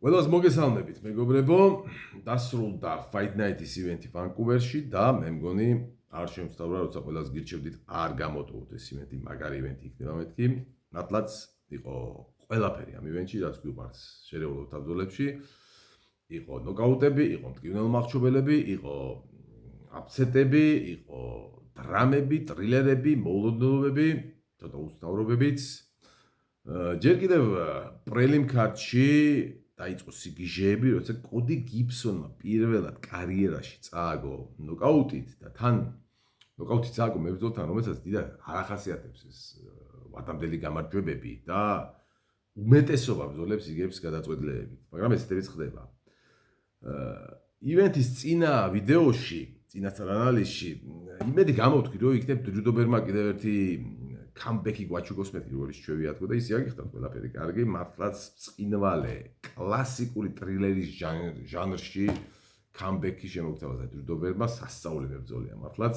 ყველას მოგესალმებით, მეგობრებო. დასრულდა Fight Night-ის ივენთი ვანკუვერში და მე მგონი არ შემსწავლდა, როცა ყველას გირჩევდით არ გამოტოვოთ ეს ივენთი, მაგარი ივენთი იქნება მეთქი. მართლაც იყო ყველაფერი ამ ივენთში, რაც გვიყვარს შერეულ თავძოლებში. იყო ნოკაუტები, იყო მტკივნელმახჩობელები, იყო აპსეტები, იყო დრამები, ტრილერები, მოულოდნელობები, ცოტა უცნაურობებიც. ჯერ კიდევ პრელიმ კარტში დაიწყო სიგიჟეები, როცა კოდი გიბსონმა პირველად კარიერაში წააგო ნოკაუტით და თან ნოკაუტით წააგო მებრძოლთან, რომელსაც დიდად არ ახასიათებს ეს ვადამდელი გამარჯვებები და უმეტესობა ბრძოლებს იგებს გადაწყვეტილებებით, მაგრამ ესეთებიც ხდება. ივენთის წინა ვიდეოში, წინასწარ ანალიზში იმედი გამოვთქვი, რომ იქნებ ჯუდობერმა კიდევ ერთი კამბექი გვაჩუგოს მეთქი, როგორც შევიათქო და ისე აგიხდათ ყველაფერი კარგი, მართლაც წინვალე კლასიკური ტრილერის ჟანრში კამბექი შემოგთავაზა ჯუდობერმა, სასწაული მებრძოლია მართლაც.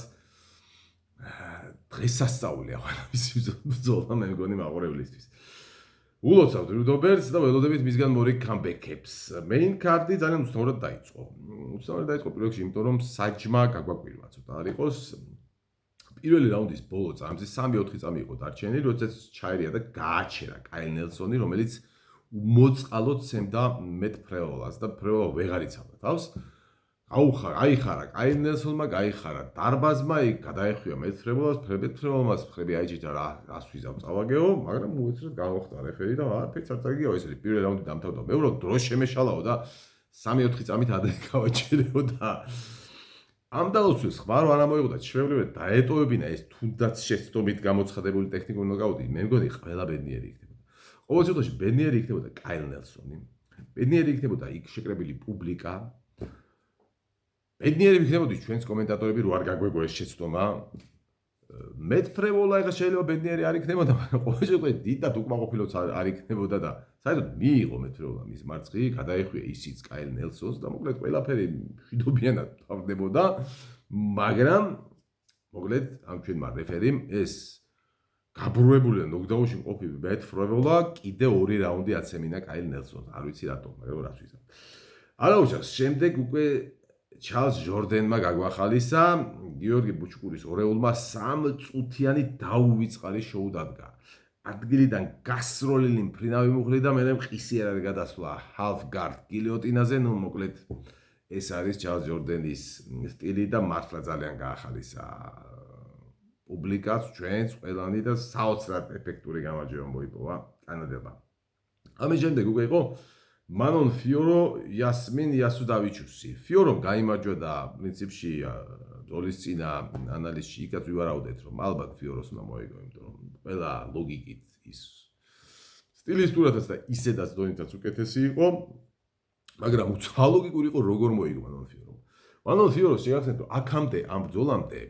დღეს სასწაულია ყველაფრის ბრძოლა, მე მგონი მაყურებლისთვის. ულოცავთ ჯუდობერს და ველოდებით მისგან მორიგ კამბექებს. მეინ კარტი ძალიან უცნაურად დაიწყო. უცნაურად დაიწყო პირველ რიგში, იმიტომ რომ საჯმა გაგვაკვირვა ცოტა არ იყოს. პირველი რაუნდის ბოლო წამზე 3-4 წამი იყო დარჩენილი, როდესაც ჩაერია და გააჩერა კაილ ნელსონი, რომელიც მოწყალოდ სცემდა მეტ ფრეოლას და ფრეოლა ვეღარ იცავდა თავს. აიხარა კაილ ნელსონმა, გაიხარა დარბაზმა, იქ გადაეხვია მეტ ფრეოლას, ფრეოლას ფრები აიჭირა რას ვიზავ წავაგეო, მაგრამ უეცრად გამოხდა რეფერი და არაფერს არ წაგიგია, ეს არის პირველი რაუნდი დამთავრდა. მე უბრალოდ დრო შემეშალაო და 3-4 წამით ადრე გავაჩერეო და ამ დალოცვას ხმარო არ ამოიღო და ჩვეულებრივად დაეტოვებინა ეს თუნდაც შეცდომით გამოცხადებული ტექნიკური ნოკაუტი. მე მგონი ყველა ბედნიერი იქნებოდა. ყოველ შემთხვევაში ბედნიერი იქნებოდა კაილ ნელსონი. ბედნიერი იქნებოდა იქ შეკრებილი პუბლიკა. ბედნიერი იქნებოდი ჩვენს კომენტატორები, რო არ გაგვეგო ეს შეცდომა. მეტ ფრევოლა ეხა შეიძლება ბედნიერი არ იქნებოდა, მაგრამ ყოველ შემთხვევაში დიდად უკმაყოფილოც არ იქნებოდა და საერთოდ მიიღო მეტ ფრევოლა მის მარცხი, გადაეხვია ისიც კაილ ნელსონს და მოკლედ ყველაფერი მშვიდობიანად თავდებოდა, მაგრამ მოკლედ ამ ჩვენმა რეფერიმ ეს გაბრუებული და ნოკდაუნში მყოფი მეტ ფრევოლა კიდე 2 რაუნდი აცემინა კაილ ნელსონს. არ ვიცი რატომ, მაგრამ რას ვიზავ. არა უჩას, შემდეგ უკვე ჩარლზ ჯორდენმა გაგვახალისა, გიორგი ბუჩკურის ორეულმა 3 წუთიანი დაუვიწყარი შოუ დადგა. ადგილიდან გასროლილი მფრინავი მუხლი და მერე მყისიერად გადასვლა half guard გილიოტინაზე, ნუ მოკლედ ეს არის ჩარლზ ჯორდენის სტილი და მართლა ძალიან გაახალისა პუბლიკას, ჩვენს ყველანი და საოცრად ეფექტური გამარჯვება მოიპოვა კანადებმა. ამის შემდეგ უკვე იყო მანონ ფიორო, იასმინ იასუდავიჩუსი. ფიორომ გაიმარჯვა და პრინციპში ბრძოლის წინა ანალიზში იქაც ვივარაუდეთ, რომ ალბათ ფიოროს უნდა მოიგო, იმიტომ რომ ყველა ლოგიკით ის სტილისტურადაც და ისედაც დონითაც უკეთესი იყო, მაგრამ უცალოგიკური იყო როგორ მოიგო მანონ ფიორო. მანონ ფიოროს შეგახსენეთ, რომ აქამდე ამ ბრძოლამდე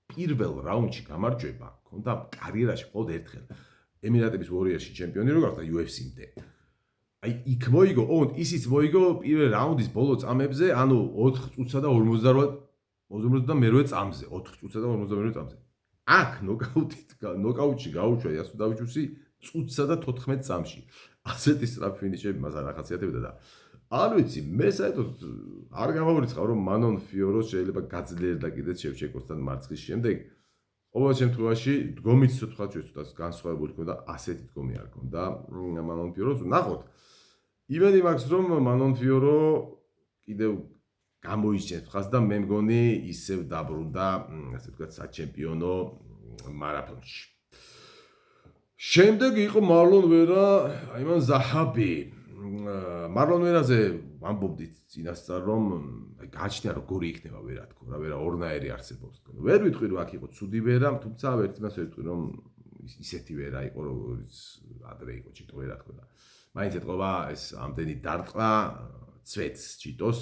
პირველ რაუნდში გამარჯვება ჰქონდა კარიერაში მხოლოდ ერთხელ. ემირატების ვორიერში ჩემპიონი რო გახდა UFC-მდე. აი იქ მოიგო, ისიც მოიგო პირველ რაუნდის ბოლო წამებზე, ანუ 4 წუთსა და 52 წამზე, 4 წუთსა და 52 წამზე. აქ ნოკაუტში გაუჩვა იასუდავიჩუსი წუთსა და 14 წამში. ასეთი სწრაფი ფინიშები მას არ ახასიათებდა და არ ვიცი, მე საერთოდ არ გამომრიცხავ, რომ მანონ ფიოროს შეიძლება გაძლიერდა კიდეც შევჩეკოსთან მარცხის შემდეგ. ყოველ შემთხვევაში დგომიც ცოტა განსხვავებული ჰქონდა, ასეთი დგომი არ ჰქონდა მანონ ფიოროს. ნახოთ. იმედი მაქვს, რომ მანონ ფიორო კიდევ გამოიჩენს ხას და მე მგონი ისევ დაბრუნდა, ასე ვთქვათ, საჩემპიონო მარათონში. შემდეგ იყო მარლონ ვერა, აიმან ზაჰაბი. მარლონ ვერაზე ვამბობდით წინასწარ, რომ გააჩნია როგორი იქნება ვერა თქო რა, ვერა ორნაირი არსებობს თქო. ვერ ვიტყვი რომ აქ იყო ცუდი ვერა, თუმცა ერთმანეთს ვიტყვი რომ ისეთი ვერა იყო როგორც ადრე იყო ჩიტო ვერა თქო და მაინც ეთყობა ეს ამდენი დარტყმა ცვეთს ჩიტოს.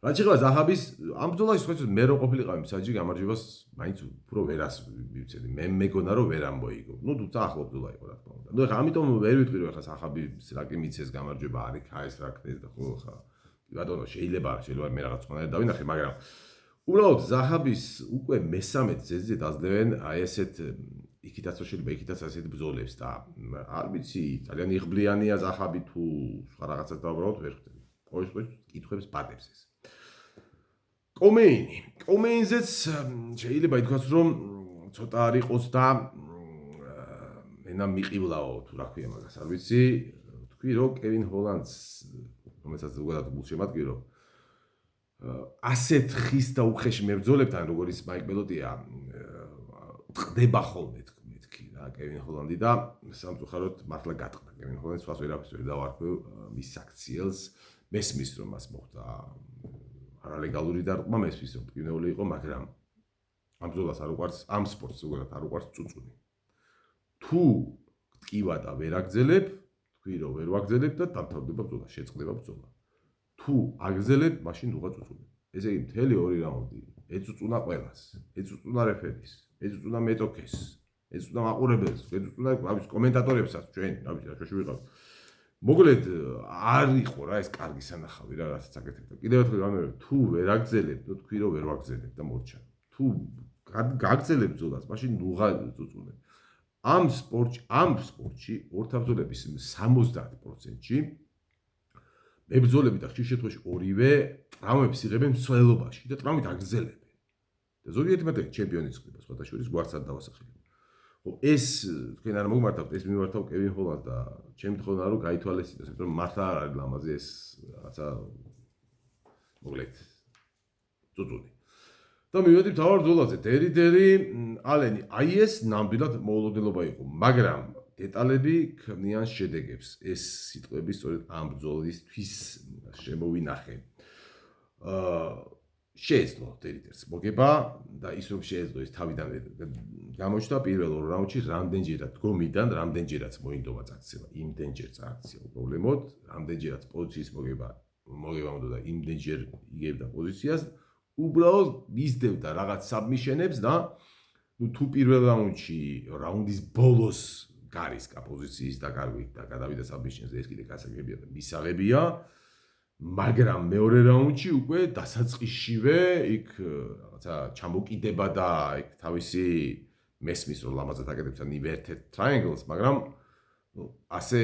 რაც შეეხება ზაჰაბის ამ ბრძოლაში სხვა მე რო ყოფილიყავი მსაჯი გამარჯვებას მაინც უფრო ვერას მივცედი. მე მეგონა რომ ვერა მოიგო. ნუ თუმცა ახლო ბრძოლა იყო რა თქმა უნდა. ნუ ეხლა ამიტომ ვერ ვიტყვი რომ ეხლა ზაჰაბის რა კი მიცეს გამარჯვება არ იქ ეს რა ქნეს და ხო ხა ბატონო შეიძლება მე რაღაც ხონად დავინახე, მაგრამ უბრალოდ ზაჰაბის უკვე მესამე ძეძზე დაძლევენ აი ესეთ იქითაც რო შეიძლება იქითაც ასეთ ბრძოლებს და არ ვიცი ძალიან იღბლიანია ზახაბი თუ სხვა რაღაცას და უბრალოდ ვერ ხვდები. ყოველ კითხვებს პატებს ეს. კომეინზეც შეიძლება ითქვას რომ ცოტა არ იყოს და ენა მიყივლაო თუ რა ქვია მაგას არ ვიცი თქვი რომ კევინ ჰოლანდს რომელსაც ზოგადად გულშემატკივრო ასეთ ხის და უხეში მებრძოლებთან როგორც მაიკ მელოდია ტყდება ხოლმე მეთქი რა კევინ ჰოლანდი და სამწუხაროდ მართლა გატყდა კევინ ჰოლანდი სხვას ვერაფერს ვერ დავარქვევ მის აქციელს მესმის რომ მას მოხდა არალეგალური დარტყმა მესმის რომ ტკივნეული იყო მაგრამ ამ ბრძოლას არ უყვარს ამ სპორტს ზოგადად არ უყვარს წუწუნი თუ ტკივა და ვერ აგზელებ თქვი რომ ვერ ვაგზელებ და დამთავრდება ბრძოლა შეწყდება ბრძოლა თუ აგზელებ მაშინ უღაც წუწუნი ესე იგი მთელი 2 რაუნდი ეწუწუნა ყველას ეწუწუნა რეფერის ეწუწუნა მეტოქეს ეწუწუნა მაყურებელს ეწუწუნა ამის კომენტატორებსაც ჩვენ რა ვიცი რა შეში ვიყავ მოგლედ არ იყო რა ეს კარგი სანახავი რა რასაც აკეთებდა კიდევ ერთხელ გამერე თუ ვერ აგზელებ და თქვი რომ ვერ ვაგზელებ და მორჩა თუ გაგზელებ ბრძოლას მაშინ უღაც წუწუნებ ამ სპორტში ორთაბრძოლების 70%-ში მებრძოლები და ხშირ შემთხვევაში ორივე ტრავმებს იღებენ მსვლელობაში და ტრავმით აგრძელებენ. და ზოგიერთი მათგანი ჩემპიონიც ხდება, სხვათა შორის გვარცად დავასახელებ. ხო, ეს თქვენ არ მოგმართავთ, ეს მიმართავ კევინ ჰოლანდს და ჩემი თხოვნა რომ გაითვალისწინოს, იმიტომ რომ მართლა არ არის ლამაზი ეს რაღაცა მოკლედ წუწუნი. და მივედით თავარ ბრძოლაზე. დერი ალენი. აი ეს ნამდვილად მოულოდნელობა იყო, მაგრამ დეტალები ქმნიან შედეგებს. ეს სიტყვები სწორედ ამ ბრძოლისთვის შემოვინახე. შეეძლო დერიტერს მოგება და ის რომ შეეძლო ის თავიდან გამოჩნდა პირველ 2 რაუნდში რამდენჯერაც დგომიდან რამდენჯერაც მოინდომა წაქცევა იმდენჯერაც აქცია უპრობლემოდ რამდენჯერაც პოზიციის მოგება უნდა და იმდენჯერ იგებდა პოზიციას უბრალოდ მისდევდა რაღაც საბმიშენებს და თუ პირველ რაუნდში რაუნდის ბოლოს გარისკა პოზიციის დაკარგვით და გადავიდა საბმიშენზე ეს კიდე გასაგებია და მისაღებია მაგრამ მეორე რაუნდში უკვე დასაწყისშივე იქ რაღაცა ჩამოკიდება და იქ თავისი მესმის რომ ლამაზად აკეთებს ან inverted triangles მაგრამ ასე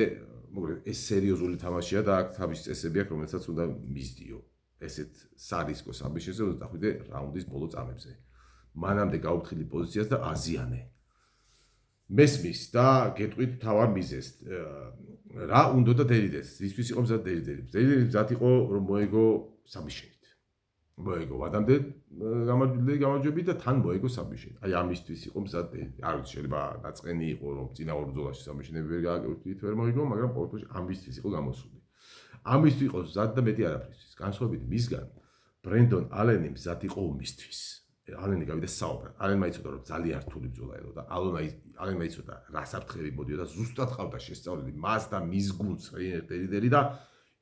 მოკლედ ეს სერიოზული თამაშია და აქ თავის წესები აქვს რომელსაც უნდა მისდიო ესეთ სარისკო საბმიშენზე უნდა დახვიდე რაუნდის ბოლო წამებზე მანამდე გაუფრთხილი პოზიციას და აზიანე მესმის და გეტყვით თავარ მიზეს რა უნდა და დერიდეს ისთვის იყო მზად დერიდერი მზად იყო რომ მოეგო საბმიშენით მოეგო ვადამდე გამარჯვებით და თან მოეგო საბმიშენით აი ამისთვის იყო მზად დერიდერი არ ვიცი შეიძლება დაწყენი იყო რომ წინა ორ ბრძოლაში საბმიშენები ვერ გააკეთეთ ვერ მოიგო მაგრამ ყოველთვის ამისთვის იყო გამოსული ამისთვის იყო მზად და მეტი არაფრისთვის განსხვავებით მისგან ბრენდონ ალენი მზად იყო ომისთვის ალენი გავიდა საუბრად. ალენმა იცოდა რომ ძალიან რთული ბრძოლა ელო და ალენმა იცოდა რა საფრთხები მოდიოდა და ზუსტად ყავდა შესწავლილი მას და მის გუნდს დერიდერი და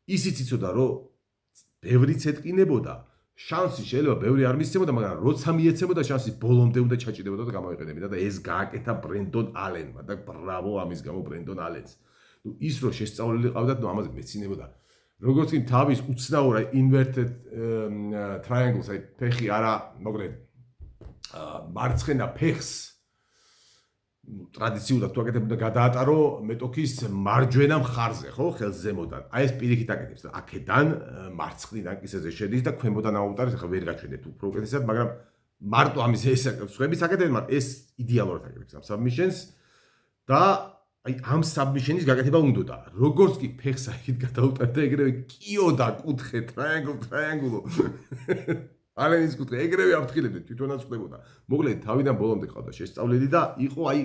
ისიც იცოდა რომ ბევრიც ეტკინებოდა შანსი შეიძლება ბევრი არ მისცემოდა მაგრამ როცა მიეცემოდა შანსი ბოლომდე უნდა ჩაჭიდებოდა და გამოიყენებოდა და ეს გააკეთა ბრენდონ ალენმა და ბრავო ამის გამო ბრენდონ ალენს. ნუ ის რომ შესწავლილი ყავდა ნუ ამაზე მეცინებოდა როგორც კი თავის უცნაურ inverted triangles აი ფეხი არა მოკლედ მარცხენა ფეხს ტრადიციულად თუ აკეთებდა გადაატარო მეტოქის მარჯვენა მხარზე ხო ხელს ზემოდან აი ეს პირიქით აკეთებს და აქედან მარცხნიდან კისერზე შედის და ქვემოდან აუტარებს ახლა ვერ გაჩვენებთ უფრო უკეთესად მაგრამ მარტო ამის ეს სხვების აკეთებს მაგრამ ეს იდეალურად აკეთებს ამ საბმიშენს და აი ამ საბმიშენის გაკეთება უნდოდა როგორც კი ფეხს აქეთ გადაუტარდა ეგრევე კიოდა კუთხე ტრაანგულო ალენის კუთხე ეგრევე აფრთხილებდა თვითონაც ხდებოდა მოკლედ თავიდან ბოლომდე ყავდა შესწავლილი და იყო აი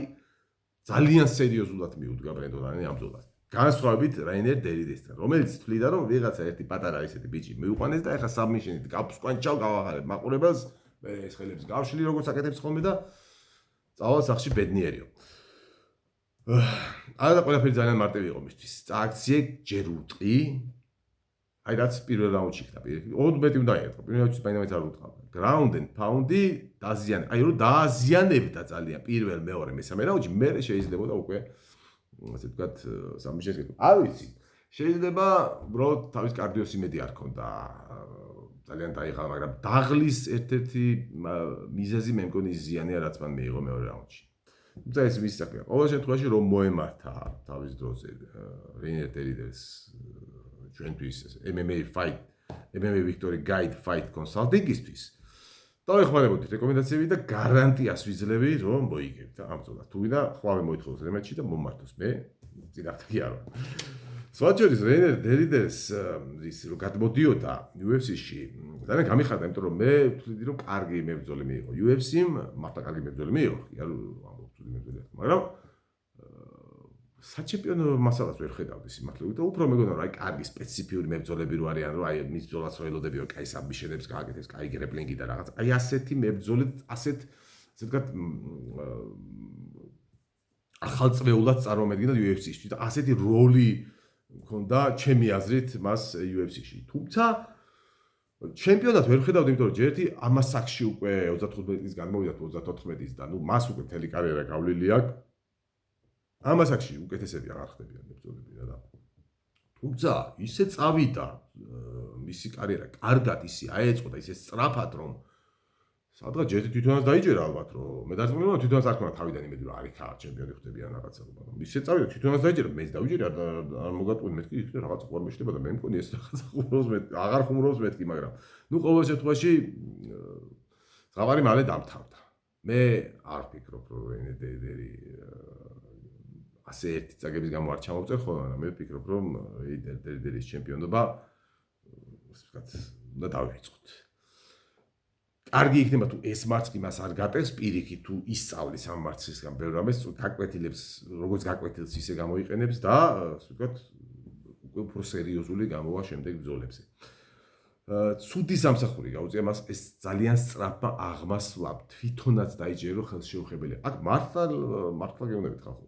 ძალიან სერიოზულად მიუდგა ბრენდონ ალენი ამ ბრძოლას განსხვავებით რაინერ დერიდესთან რომელიც თვლიდა რომ ვიღაცა ერთი პატარა ისეთი ბიჭი მივიყვანეს და ეხა საბმიშენით გაფსკვანჩავ გავახარებ მაყურებელს მე ეს ხელებს გავშლი როგორც აკეთებს ხოლმე და წავალ სახში ბედნიერიო არა ყველაფერი ძალიან მარტივი იყო მისთვის წააქციე ჯერ უტყი აი რაც პირველ რაუნდში ხდა პირიქით 20 მეტი უნდა ერთხა პირველ რაუნდში მაინც არ უტყავდა ground and pound დაზიანე აი რომ დააზიანებდა ძალიან პირველ მეორე მესამე რაუნდში მე შეიძლება და უკვე ასე ვთქვათ სამიშეს გეტყვი არ ვიცი შეიძლება უბრალოდ თავის კარდიოს იმედი არ ქონდა ძალიან დაიღალა მაგრამ დაღლის ერთ-ერთი მიზეზი მე მგონი ზიანია რაც მან მიიღო მეორე რაუნდში თუმცა ეს მის საქმეა. ყოველ შემთხვევაში რომ მოემართა თავის დროზე რეინერ დერიდერს ჩვენთვის MMA Victory Guide Fight Consulting-ისთვის დავეხმარებოდით რეკომენდაციები და გარანტიას ვიძლევი რომ მოიგებთ ამ ბრძოლას. თუ ვინა ხვალე მოითხოვს რემატჩი და მომართოს მე წინახთ კი არა. სვაჩერის რეინერ დერიდერს ის რომ გადმოდიოდა UFC-ში ძალიან გამიხარდა, იმიტომ რომ მე ვთვლიდი რომ კარგი მებრძოლი მიიღო UFC-მ, მართლა კარგი მებრძოლი მიიღო, კი არა ამბობ თუ მებრძოლია, მაგრამ საჩემპიონო მასალას ვერ ხედავდი სიმართლე და უფრო მეგონა რომ აი კარგი სპეციფიური მებრძოლები რო არიან, რომ აი მის ბრძოლას რო ელოდებიო, კაი საბმიშენებს გააკეთებს, კაი გრეპლინგი და რაღაც. აი ასეთი მებრძოლი, ასე ვთქვათ ახალწლეულად წარმომედგინა UFC-ში და ასეთი როლი მქონდა ჩემი აზრით მას UFC-ში. თუმცა ჩემპიონად ვერ ხედავდი, იმიტომ რომ ჯერ ერთი ამას სახში უკვე 35 წლის განმოვიდა თუ 34-ის და ნუ მას უკვე მთელი კარიერა გავლილი აქვს. ამას სახში უკეთესები აღარ ხდებიან მებრძოლები რა. თუმცა ისე წავიდა მისი კარიერა, კარგად ისე აეწყო და ისე სწრაფად რომ სადღაც ჯერ თვითონაც დაიჯერა ალბათ რომ მე დარწმუნებული ვარ თვითონაც არ ქონა თავიდან იმედი რომ არის ხა ჩემპიონი ხდებიან რაღაცა რომ ისე წავიდა თვითონაც დაიჯერა მეც დავიჯერა არ მოგატყუე მეთქი იქ რაღაცა ყوار მეშდება და მე მგონი ეს რაღაცა ხუმრობს მე აღარ ხუმრობს მეთქი მაგრამ ნუ ყოველ შემთხვევაში ზღაპარი მალე დამთავრდა მე არ ვფიქრობ რომ ენედერი ასე ერთი წაგების გამო არ ჩამოვწერ ხოლმე მაგრამ მე ვფიქრობ რომ ენედერის ჩემპიონობა ვთქვათ უნდა დავიწყოთ კარგი იქნება თუ ეს მარცხი მას არ გატევს პირიქით თუ ისწავლის ამ მარცხისგან ბევრ რამეს გაკვეთილებს როგორც გაკვეთილს ისე გამოიყენებს და ასე ვთქვათ უკვე უფრო სერიოზული გამოვა შემდეგ ბრძოლებზე. ცუდი სამსახური გაუწია მას ეს ძალიან სწრაფმა აღმასვლა თვითონაც დაიჯერო ხელშეუხებელი. აქ მართლა გეუბნებით ხალხო.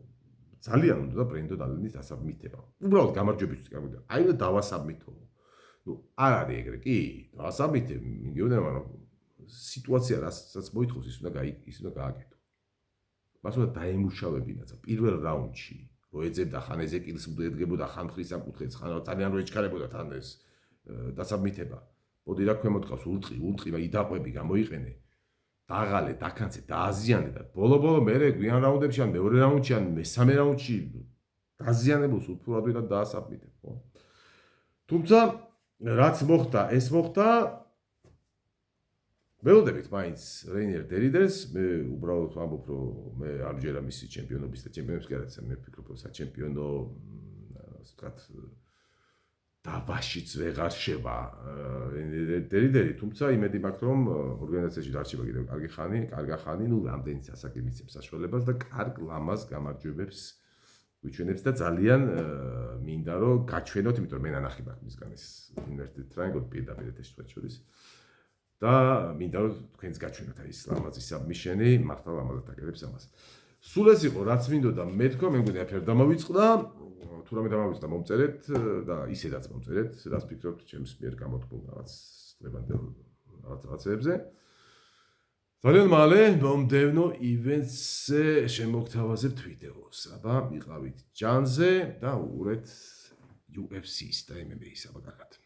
ძალიან უნდა და ბრენდონ ალენის დასაბმითება. უბრალოდ გამარჯვებისთვის გამოდა. აი და დავასაბმითო. ნუ არ არის ეგრე კი, დავასაბმითე, მიგეუბნება რომ სიტუაცია რასაც მოითხოვს ის უნდა გააკეთო. მას უნდა დაემუშავებინა პირველ რაუნდში, რო ეძებდა ხან ეზეკილს უდგებოდა ხან ხრის სამკუთხედს, ხან ძალიან რო ეჩქარებოდა თან ეს დასაბმითება. მოდი რა ქვემოთყავს ულტყი და იდაყვები გამოიყენე. დაღალე, დაქანცე, დააზიანე და ბოლო-ბოლო მერე გვიან რაუნდებში ან მეორე რაუნდში ან მესამე რაუნდში დაზიანებულს უთურავად დაასაბმითე, ხო? თუმცა რაც მოხდა, ეს მოხდა ველოდებით მაინც რეინერ დერიდერს მე უბრალოდ ვამბობ რომ მე ამჯერა მისი ჩემპიონობის და ჩემპიონებს კი არაცა მე ვფიქრობ რომ საჩემპიონო ასე ვთქვათ დავაშიც ვეღარ შევა დერიდერი თუმცა იმედი მაქვს რომ ორგანიზაციაში დარჩება კიდევ კარგი ხანი ნუ რამდენი ასაკი მიცემს საშუალებას და კარგ ლამაზ გამარჯვებებს გვიჩვენებს და ძალიან მინდა რომ გაჩვენოთ იმიტომ რომ მე ნანახი მაქვს მისგან ეს inverted triangle პირდაპირ ეს შუაშორის და მინდა რომ თქვენს გაჩვენოთ აი ეს ლამაზი საბმიშენი მართლა ლამაზად აკეთებს ამას. სულ ეს იყო რაც მინდოდა მე თქვა მე მგონი აფერ დამავიწყდა თუ რამე დამავიწყდა მომწერეთ და ისედაც მომწერეთ რაც ფიქრობთ ჩემს მიერ გამოთქმულ რაღაც ლებანდელ რაღაცებზე. ძალიან მალე მომდევნო ივენტზე შემოგთავაზებთ ვიდეოს. აბა მიყავით ჯანზე და უყურეთ UFC-ს და MMA-ს აბა კარგად.